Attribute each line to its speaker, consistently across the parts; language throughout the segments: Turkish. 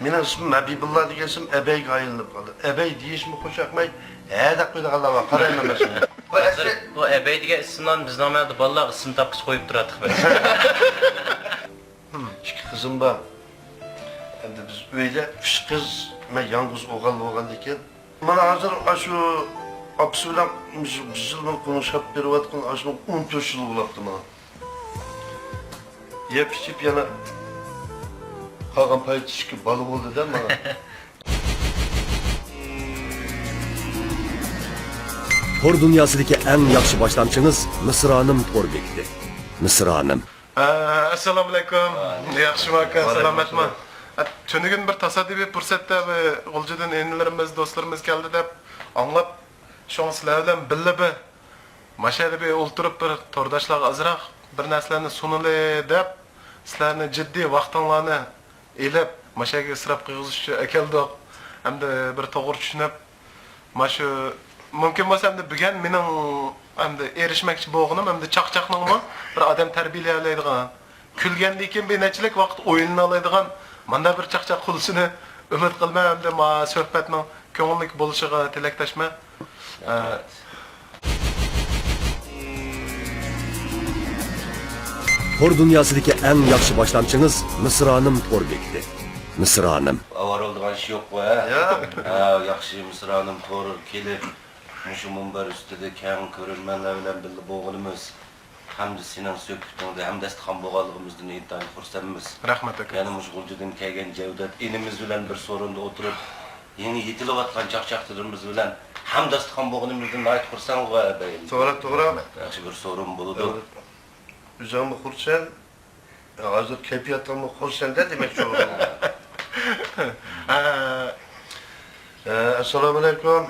Speaker 1: Mening ismim Habibullah degansam ebeyga aylanib qoldi. Ebey deyishmi qo'shaqmay, deb qo'ydi Alloh qarayman men.
Speaker 2: Bu ebey degan ismdan biz nomada bolalar ism topqich qo'yib turadiq biz.
Speaker 1: İki kızım var. Hem de biz öyle 3 kız ve yalnız oğlan ekan. Bana hazır şu apsuyla biz yıldan konuşup bir vatkan aşkın 14 yıl bulaktı bana. Yep içip yana kalkan payı çıkıp balık oldu değil mi bana?
Speaker 3: Tor dunyosidagi eng yaxshi boshlamchimiz Misronim Tor bekdi. Misronim.
Speaker 4: Assalomu alaykum. Yaxshimi aka, salomatmi? Tunigun bir tasodifiy fursatda G'uljidan enilarimiz, do'stlarimiz keldi deb anglab, şu sizlar bilan birga mashada bir o'ltirib bir tordoshlarga azroq bir narsalarni sunili deb sizlarni jiddiy vaqtinglarni elib mashaga isrof qilg'izish uchun akeldik. Hamda bir to'g'ri tushunib, mashu mumkin bo'lsa hamda bugun mening hamda erishmoqchi bo'lganim hamda chaqchaqningmi bir odam tarbiyalaydigan, kulgandan keyin bir nechilik vaqt o'yinlaydigan mana bir chaqchaq qilishini umid qilmay hamda ma suhbatning ko'ngillik bo'lishiga tilakdoshman.
Speaker 3: Tor dunyosidagi eng yaxshi boshlamchimiz Misronim Tor bekdi. Misronim.
Speaker 2: Avar oldigan ish yo'q va. Yaxshi Misronim Tor kelib, mushu minbar ustida keng ko'rganlar bilan birga bo'lganimiz hamda sening söhbatingda hamdastxon bo'lganligimizdan intayin xursandmiz.
Speaker 4: Rahmat aka.
Speaker 2: Ya'ni mush G'uljidan kelgan Javdat inimiz bilan bir so'rinda o'tirib, yangi yetilayotgan chaqchaqlarimiz bilan hamdastxon bo'lganimizdan nihoyat xursand va
Speaker 1: To'g'ri.
Speaker 2: yaxshi bir so'rin bo'ldi.
Speaker 1: Üzerime kursan, hazır keyfiyatımı kursan da demek ki olur. Esselamu Aleyküm,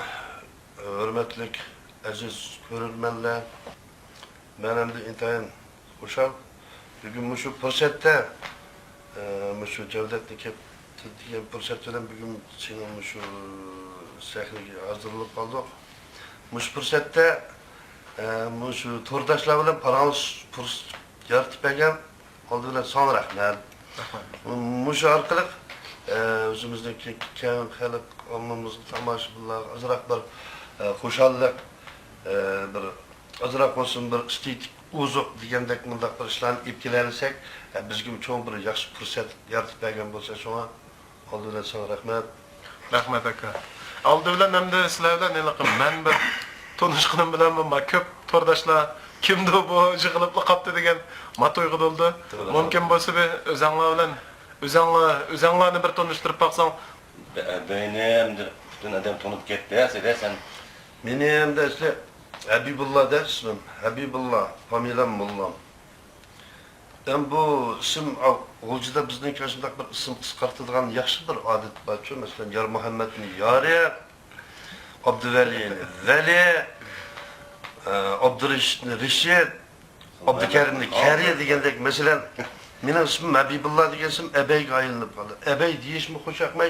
Speaker 1: hürmetli aziz görürmenler. Ben hem de intayin kuşal. Bugün şu fırsette, şu Cevdet'teki fırsatçıdan bugün senin şu sahneye hazırlık aldık. Şu fırsette şu tordaşlar bilan parangiz yaratib bergan oldi bilan son rahmat. Shu orqali o'zimizdagi keng xalq ommamiz tomoshabinlar azroq bir xushallik bir azroq bo'lsin bir estetik ozuq degandek mundaq bir ishlarni olib kelarsak bizga cho'ng bir yaxshi fursat yaratib bergan bo'lsa shunga oldi bilan son rahmat.
Speaker 4: Rahmat aka. Oldi bilan hamda sizlar bilan men bir tanışqanim bilan ko'p tordoshlar kimdi bu yig'ilib qolibdi degan matoyga bo'ldi. Mumkin bo'lsa o'zinglar bilan o'zinglarni bir tanishtirib baqsang.
Speaker 2: Benim bütün adam tanıp gitti ya sen.
Speaker 1: Benim de işte Habibullah da ismim. Habibullah, familiyam Mullam. Ben bu isim G'uljida bizning karşımda bir isim qisqartadigan yaxshi bir odat bor. Mesela Yar Muhammedni Yari, Abduvali'ni Vali, Abdurrashid, Abdukarimni Kariya degandek mesela mening ismim Habibullah degansam ebeyga aylanib qoldi. Ebey deyishmi qo'shaqmay,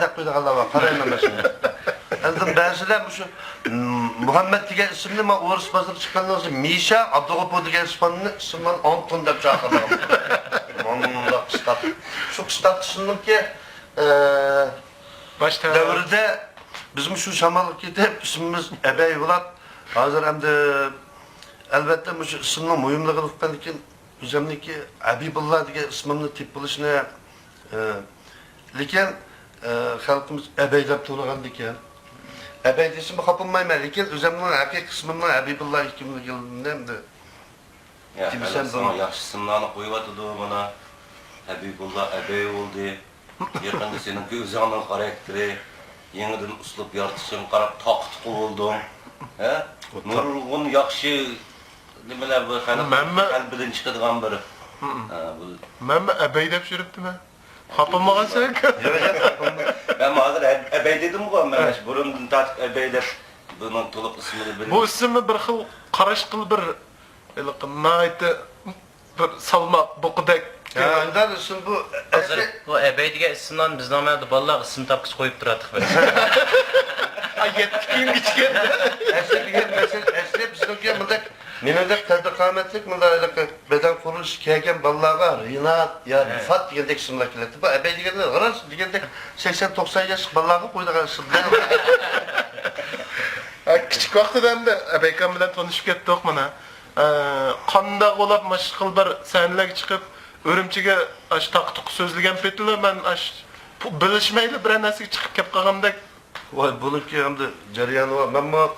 Speaker 1: deb qo'ydi Alloh qarayman men shuni. Endi ba'zilar shu Muhammad degan ismni men o'ris bozor chiqqandan so'ng Misha Abdug'ofur degan ismni Anton deb chaqirdim. Mana qistat. Shu qistat tushundimki,
Speaker 4: Başta
Speaker 1: davrida bizim şu shamollab ketib ismimiz ebey bo'lib hozir hamda albatta shu ismning muhimligini uqqandan keyin o'zimniki Habibullah degan ismimni tep bo'lishini lekin xalqimiz ebey deb to'lagan ekan. Ebey desam xafaolmayman, lekin o'zimning haqiqiy ismimni Habibullah ekanligini hamda
Speaker 2: Ya sen sana yaxshi ismlarni qo'yibdi bana. Habibullah ebey oldu. Yaqinda seninki o'zingning xarakteri yeniden uslub yaratışın qarab taqtı oldum. He? Nurg'un yaxshi nimalar bu qalbidan chiqadigan biri. Bu
Speaker 4: men ebey deb yuribdimi? Xapamagansan?
Speaker 2: ben hozir ebey dedim-ku, men burundan tatib ebey deb bunun to'liq ismini bildim.
Speaker 4: Bu ismni bir xil qarash qil bir bir salmoq buqidek.
Speaker 1: Bundan isim bu
Speaker 2: Bu ebey degan ismdan biz nomada bolalar ism topqich qo'yib turadiq biz.
Speaker 4: Yetkin kichkin.
Speaker 1: Esli bizimki bunday Menimdek tadqiqamatlik mındaylık beden kuruluş kelgen ballağa Rinat ya Rifat degendek isimler keledi. Bu ebey degenler garas degendek 80-90 yaş ballağa koyduğun isimler.
Speaker 4: Kichik vaqtidan da abaykam bilan tanışıp ketdik mana. Qandaq olab mashqil bir sahnalarga chiqib, Örümchiga ash taqtuq so'zlagan petila men ash bilishmayli bir narsaga chiqib kelib qolgandek.
Speaker 1: Vay bununki hem de jarayonu var. Ben bu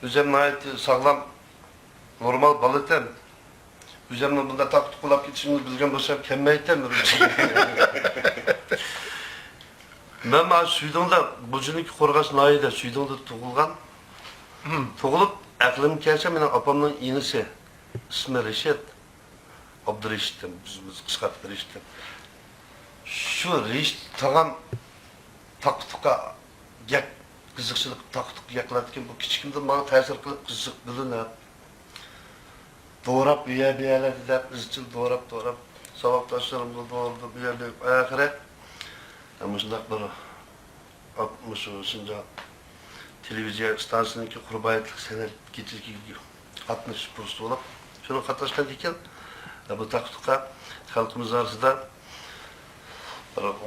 Speaker 1: üzerine ait sağlam normal balatem. Üzerine bunda taktık kulak gitişimizi bilgen bolsam kemmeytem. Ben bu Suydon'da Bucuniki Korgas Nayı'da Suydon'da tuğulgan. Tuğulup aklım kelse benim apamın inisi. İsmi Reşit. Abdurreşit'tim. Biz kıskatlı Reşit'tim. Şu Reşit tağam taktuka yak kızıkçılık taktuk yaklatırken bu küçükümden bana tesir kılıp kızık bilin hep. Doğrap üye bir yerlerde de kızıkçıl doğrap sabahtaşlarımızı doğradı bir yerlerde ayakere. Ama şundak bir 60 televizyon stansiyonundaki kurbayetlik senet getirki 60 bursu olup şunu katlaşkan diken bu taktuka halkımız arasında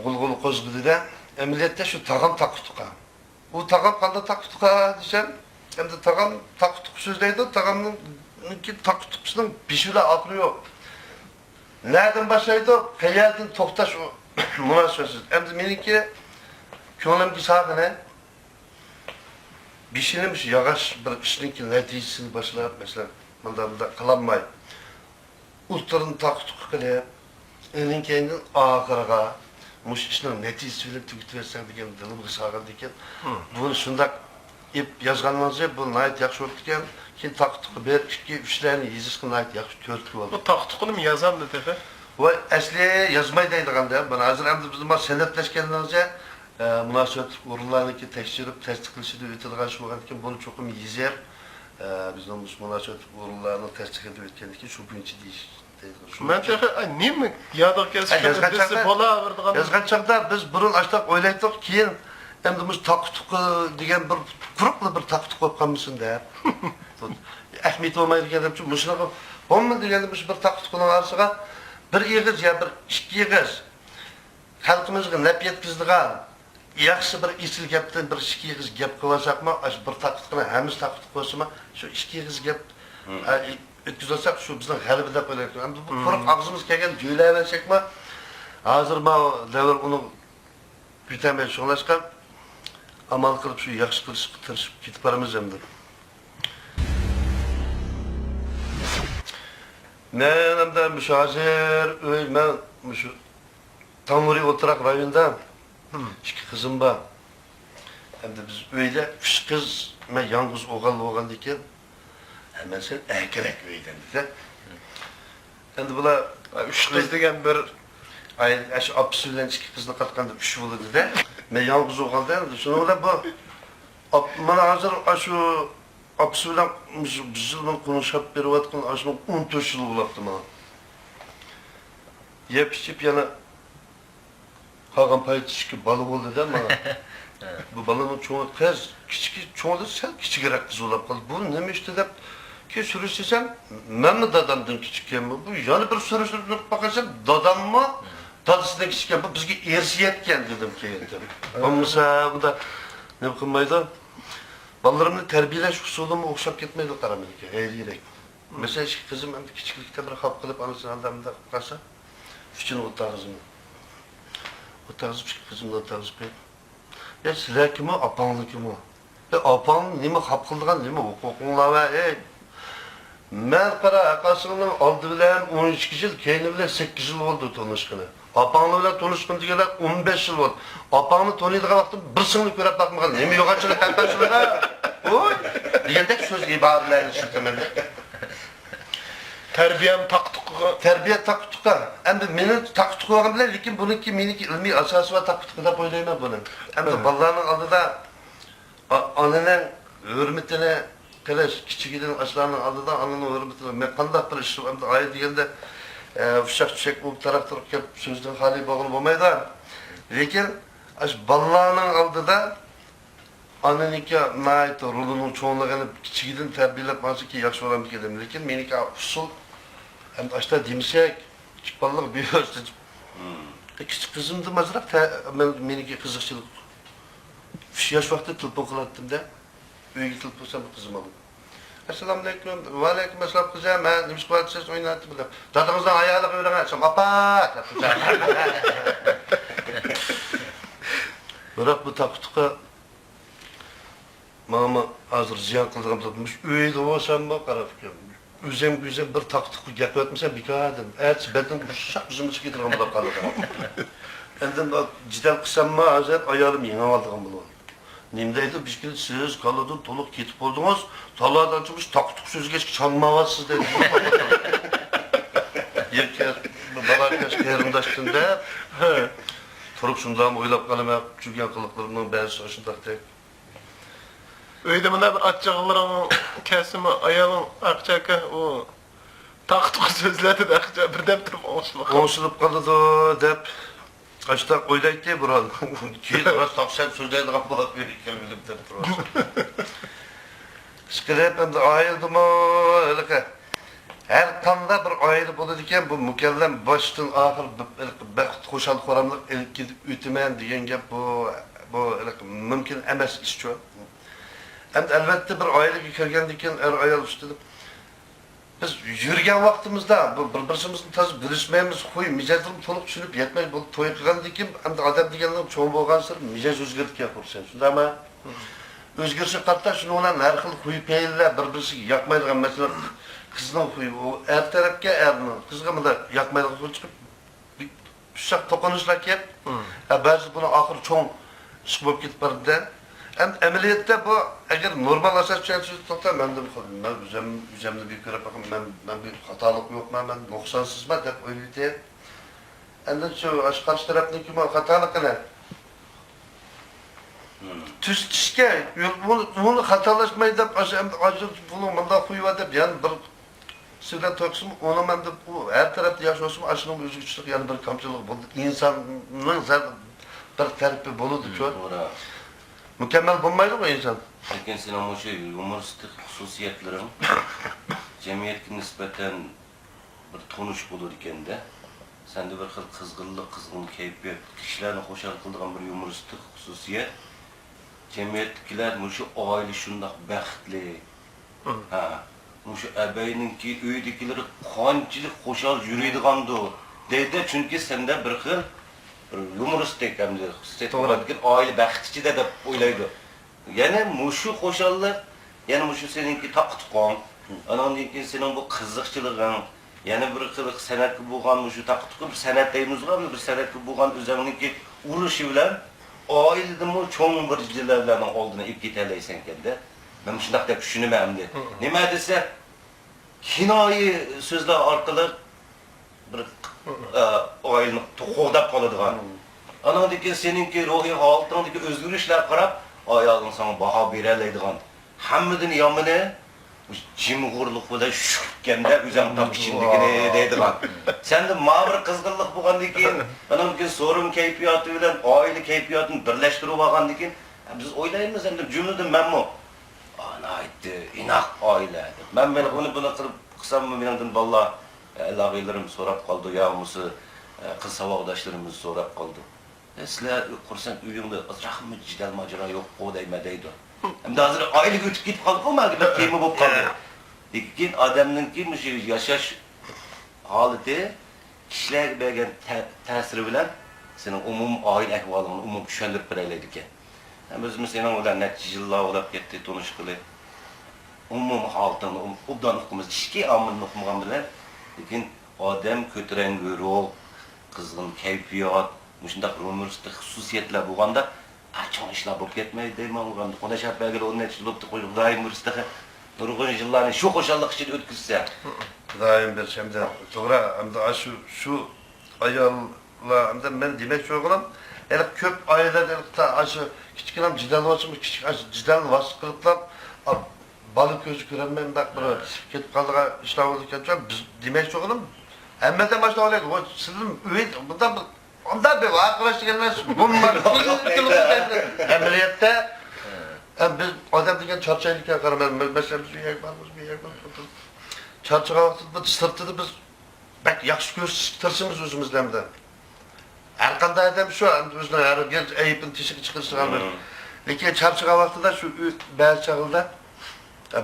Speaker 1: gul kozgudu da emniyette şu tağam taktuka. Bu tağam kaldı taktuka diyeceğim. Hem de tağam taktuk sözleydi. Tağamın taktukçunun pişüle aklı yok. Nereden başlaydı? Peyerdin toktaş o münasebesiz. Hem de benimki könglimki sağına bir şeymiş yağış bir işinki neticesini başlayıp mesela bunda kalanmay. Ultların taktuk kılıyor. Elin kendin ağırga. Muş işinin neticesiyle tükütüversen degen dilim kısagan deken. Bunu şundak ip yazganlarınızda bu nayet yakşı oldu deken. Keyin taktuqı bir, iki, üçlerini yezişkin nayet yakşı törtük oldu.
Speaker 4: Bu taqtuqni mı yazan dedi tefe?
Speaker 1: Bu asli yazmay deydiganda, bana hazır hem de bizim senetleşkenlerince münasebet urullarınki tekşirip, tasdiqlışıda ötediğen şu olgan deken, bunu çokum yezer. Bizim münasebet urullarını tasdik edip ötken deken, şu günçi deyiş.
Speaker 4: Men tefe, nemi yadıq kelsi bola verdiğen?
Speaker 1: Yazgan çağda biz burun açtak oylaydık keyin endi bu taktuqı degan bir quruqli bir taktuq bo'lib qolmasin deb. Ahmet olmaydi degan uchun mushunaqa bo'lma deganda bir taktuqning arasiga bir eg'iz ya bir ikki eg'iz xalqimizga naf yetkazadigan yaxshi bir esil gapdan bir ikki eg'iz gap qilsakmi, bir taktuqni hamiz taktuq bo'lsa, shu ikki eg'iz gap ötküzülsek şu bizden galibi dep öyle. Hem bu quruq ağzımız kelgen joylayversekmi, hozir bu davr uni bütemey şoğlaşkan amal qilib shu yaxshi qilishga tirishib ketib boramiz endi. Men endi shu hozir men shu Tamuri o'tiraq rayonda ikki qizim bor. Endi biz uyda 3 qiz, men yolg'iz o'g'il bo'lgan ekan. Hemen sen erkerek öydün dedi. Şimdi bula
Speaker 4: 3 kız degen bir
Speaker 1: şu apsülen iki kızla katkanda 3 buldu dedi. Men yalnız oğaldı dedi. Sonra da bu bana hazır şu apsülen bizimle konuşup bir vatkın aşma 14 yıl bulaktı bana. Yep içip yana Hakan Payetişki balı oldu dedi bana. Bu balının çoğu kız, çoğu da sen küçük kız olup kaldı. Bu ne işte de ki sürüşsem, ben mi dadamdan küçükken mi? Bu yani bir sürüşürüp bakarsam dadam mı? Dadısı da küçükken bu bizge ersiyetken dedim ki. Olmasa bu da ne bakılmaydı? Ballarımın terbiyeleş usulümü okşap gitmeydi karamıydı ki, eğleyerek. Mesela işte kızım hem de küçüklükte bir hap kılıp anasını adamda kalsa, üçünü otağı kızımı. Otağı kızımla otağı kızımı. Ya sizler kimi, apanlı kimi? Apanlı nemi hap kıldıgan nemi hukukunla ve men qara aqasının aldı bilen 13 yıl, keyni bilen 8 yıl oldu tanışkını. Apanlı bilen tanışkın degeler 15 yıl oldu. Apanlı tanıydığı vaktim bir sınıf görüp bakmagan. Nemi yoğaçılık, tepeçılık ha? Oy! Diyendek söz ibarelerini şirkemeli.
Speaker 4: terbiyem taktuqqa.
Speaker 1: Terbiye taktuqa. Hem de menin taktuq olgan bilen, lekin bununki meniki ilmi asası ve taktuq dep oylayman bunun. Hem de ballarının aldıda ananın hürmetine Keleş, kiçikiden aşılarının adıda anının hürmetine. Ben kandak bir işim, hem de ayı degende uşak çiçek bu taraf gelip sözden hali bağlı olmaydı. Lekin ballarının aldıda ananiki nait rolunun çoğunluğunu kiçigiden terbiyelep mansı ki yaxşı olan bir kedem. Lekin meniki usul hem açta demişek küçük balalık bir ölçü. Küçük kızımdı mazrak meniki kızıkçılık. 3 yaş vakti telefon kılattım da öyle telefon sen kızım aldım. Esselamu aleyküm, ve aleyküm esselam kızım, ben demiş ki siz oynattım da. Dadınızdan ayağıyla böyle açsam, apa! Bırak bu taktıqa mama hazır ziyan kıldığım tutmuş, öyle olsam mı qarab ki. Özüm bir taktıqı gap etmese bir kadım. Ertesi beden uşak üzümü çıkıdırım da qaldı. Endin cidal qısam mı hazır ayarım yeni aldığım bunu. Nemdeydi, bir kere siz kalıdın, toluk ketip oldunuz, taladan çıkmış, taktık söz geçki çalmavasız dedi. Yerker, balakaş kayırındaştın da, turup şundan oylap kalıma, çünkü kılıklarının bazı aşındak tek.
Speaker 4: Öyle bana bir açacaklarının kesimi ayağının akçaka o taktık sözlerdi de akçaka bir deptir oluşmak.
Speaker 1: Konuşulup kalıdı dep, kaçta oylaydı diye buran. Ki biraz taksan sözlerdi kapılat bir kelmelik dep durursun. Sıkırıp hem de ayıldı mı öyle ki. Her kanda bir ayrı buludu iken bu mükellem baştan ahir baxt hoşal koramlık ilk gidip ütümen deyen gap bu mümkün emas iş şu. Hem de elbette bir ayrı kirgen diken ayal üstüdüm. Biz yürüyen vaktimizde bir-birimizin taz bilişmeyimiz huy micazım toluk düşünüp yetmez bu toy kılgan diken hem de adam degenlerin çoğun bolgan sır micaz özgürtüp yapırsan. Şunda ama özgürse katta şunu olan her xil huy peyiller bir-birisi yakmaydigan mesela kızının huyu o er tarafga erni kızga mı da yakmaydigan huy çıkıp şak toqunuşlar kep. Bazı bunu ahir çoğun iş bo'lib ketip barda. Hem ameliyatda bu eğer normal asas çelsiz tutsam ben de üzemde bir kere bakın ben bir hatalık yok ben noksansız mı dep öyle diye. Enden şu karşı tarafındaki bu hatalık ne? Tüske bunu hatalaşmayı da acı bunu manda kuyuva dep yani bir sizden toksum onu ben de bu her tarafta yaşıyorsam aşının özgürlük yani bir kamçılık buldu. İnsanın zaten bir terapi buludu şu. Mükemmel bulmaydı mı insan?
Speaker 2: Lekin senin o şey humoristik hususiyetlerin cemiyetke nispeten bir tonuş bulur iken de sende bir xil kızgınlık, kızgın keyfi, kişilerini hoşal kıldığın bir humoristik hususiyet cemiyetkiler muşu aile şundak baxtli. Ha, muşu ebeyninki öydekileri qançılık hoşal yürüydigandı deydi çünkü sende bir xil humoristik hem de hissettiğin aile baxtici de oylaydı. Yani muşu hoşallar, yani muşu seninki taktıqan, anandan keyin senin bu kızıkçılığın, yani bir xil sanatga bo'lgan muşu taktıqı bir sanat deymiz bir sanatga bo'lgan o'zingizki urushi bilan oiladimi cho'ng bir jilalarning oldini ip ketalaysan ekanda. Men shundaq deb tushunaman endi. Nima desa kinoyi so'zlar orqali bir oilani qo'g'dab qoladigan. Anandan keyin seninki ruhiy holatingdagi o'zgarishlar qarab ayolning sana baho beroladigan. Hammadan yomoni jimg'urlik bilan shukanda o'zing topishingligini deydigan. Senda ma'bir qizg'inlik bo'lgandan keyin anandan keyin so'rim kayfiyati bilan oila kayfiyatini birlashtirib olgandan keyin biz o'ylaymiz endi jumladan menmi ana aytdi inoq oila deb. Men buni qilib qilsammi mendan vallah a'logilarim so'rab qoldi yo'qmisi qiz savodashlarimiz so'rab qoldi. Sizlar qursan uyingda rahmi jidal majra yo'q deyma deydi. Endi hozir oylik o'tib ketib qoldi ku malga kema bo'lib qoldi. Lekin odamninki shu yashash holati kishilarga bergan ta'siri bilan sening umumiy oila ahvolingni umumiy tushuntirib beraylik ekan. O'zimiz sening bilan necha yillar bo'lib ketdi tanishqili. Umumiy holatini obdan o'qimiz ishki omilni o'qimagan bilan lekin odam ko'tarangi ruh, qizg'in kayfiyat, shunday humoristik xususiyatlar bo'lganda qachon ishlar bo'lib ketmaydi deyman o'g'anda qonashab belgili o'n necha yil o'tdi qo'yib doim humoristik nurg'un yillarni shu xo'shallik ichida o'tkazsa
Speaker 1: Daim bir şimdi to'g'ri hamda şu ayollar hamda men demek şu oğlum el köp ailelerdə aşı kichkinam jidal olsun kichik jidal vasf qiliblar balık gözü görənmən bak bir ketib qaldığa işlər oldu ketib biz demek şu oğlum hammadan başla olaydı o sizin bunda onda bir arkadaşlık gelmez bunlar ameliyatda Biz adam degan charchaylikka qaramaymiz. Mesela biz bir yer var. Charchagan vaqtda sirtida biz bak yaxshi ko'rsatishimiz o'zimizdan bilan. Har qanday odam shu, o'zining har bir ayibini teshib chiqarishgan. Lekin charchagan vaqtida shu ba'zi chog'da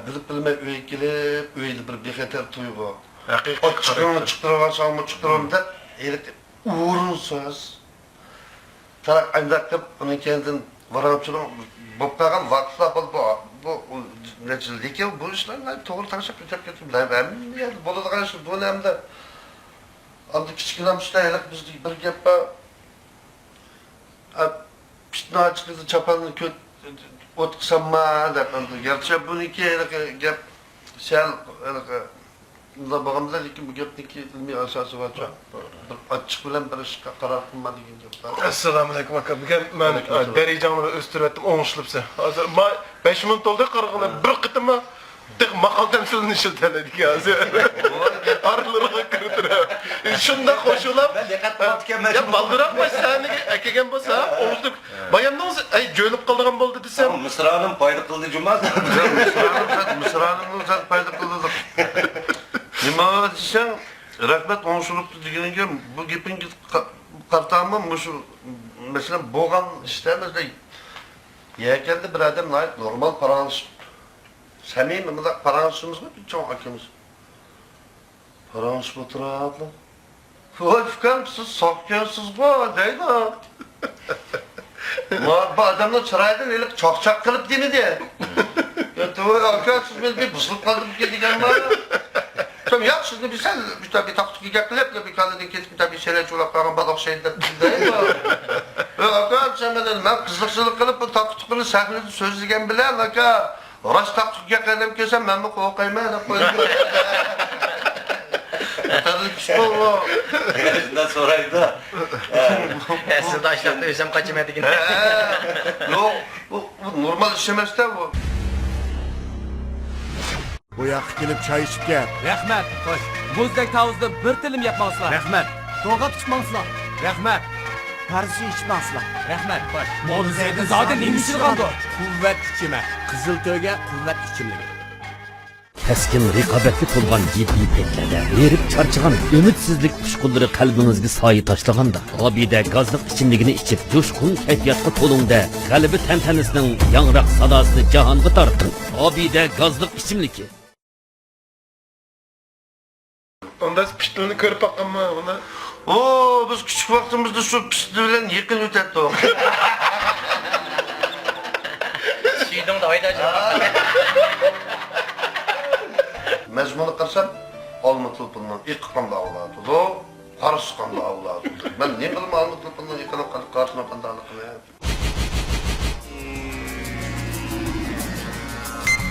Speaker 1: bilib bilmay uyga kelib, uyda bir bexatar tuyg'u.
Speaker 4: Haqiqiy
Speaker 1: Chiqtirib olsam, chiqtirib deb, o'rinsiz. Tarak ayndaq qilib, uning kendidan varamchilik bo'lib qolgan vaqtlar bu lekin bu ishlarni to'g'ri tashlab ketib bilmayman. Bo'ladigan ish bu hamda endi kichkinamishda bizning bir gap bor. Pishnoch qizni chapanni o'tqizamma deb endi gerçi buniki gap sal unda bo'lganda lekin bu gapniki ilmiy asosi bor. Bir ochiq bilan bir ishga qaror qilma degan gap bor.
Speaker 4: Assalomu alaykum aka. Bugun men darajamni o'stirib o'ng'ishlibsa. Hozir 5 minut oldi qarag'ila bir qitimma tek maqal temsilini shiltaladik hozir. Arlarga kiritirib. Shunda qo'shilib
Speaker 2: Ben diqqat qilayotgan
Speaker 4: ya baldırak başlarını ekegen bolsa olduk. Bayamdan ay jölüp kaldıgan boldu desem.
Speaker 2: Mısra'nın payda kıldı cumaz.
Speaker 1: Mısra'nın zat payda kıldık. Nima desem, rahmet onşuluktu degenге bu gepin qartamı şu mesela boğan işlemizde yekende bir adam normal paranış samimi mıda paranışımız mı bir çoğun akımız. Paranış oturablı. Oy fıkam siz sokyansız bu deydi. Bu adamlar çıraydan öyle çak kılıp değil mi diye. Ya tabii arkadaşlar siz bir buzluk kaldım ki diyeceğim var. Tabii ya siz de bir sen bir taktik yapıp bir kadının kesip tabii şeyler çolak kalan balık şeyler değil mi? Ya arkadaşlar ben kızlıkçılık kılıp bu taktikleri sahnede sözlügen bilen laka. Raş taktik yapıp kesem ben bu korkayım da koyayım. Tabii ki bu.
Speaker 2: Şundan sorayım da.
Speaker 5: Siz de aşağıda özlem kaçırmadık.
Speaker 1: Yok bu normal işlemez de bu.
Speaker 3: Bu yoqqa kelib choy ichib kel.
Speaker 6: Rahmat. Xo'sh. Muzdek tavuzda bir tilim yapmangsizlar.
Speaker 3: Rahmat.
Speaker 6: To'g'at ichmangsizlar. Rahmat.
Speaker 3: Qarshi ichmangsizlar.
Speaker 6: Rahmat. Xo'sh. Mo'jizadan zotin nima ichilgandi?
Speaker 3: Quvvat ichimi. Qizil to'ga quvvat ichimligi. Keskin raqobatga to'lgan jiddiy paytlarda erib charchagan ümidsizlik tushqunlari qalbingizga soyi tashlaganda Obida gazliq ichimligini ichib jo'shqin kayfiyatga to'lingda g'alaba tantanasining yangroq sadosini jahonga tortin. Obida gazliq ichimligi.
Speaker 4: Onda piştilini körüp bakkanma ona.
Speaker 1: Oo biz küçük vaktimizde şu pisli bilen yakın ötetti o.
Speaker 5: Süydün de hayda
Speaker 1: Mezmunu kırsam alma tılpından ilk kanda avladı. O karısı kanda avladı. Ben ne bileyim alma tılpından ilk kanda karşına kanda avladı.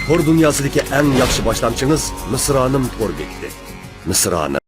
Speaker 3: Tor dunyosidagi eng yaxshi boshlamchimiz Misronim To'rbekdi. Misronim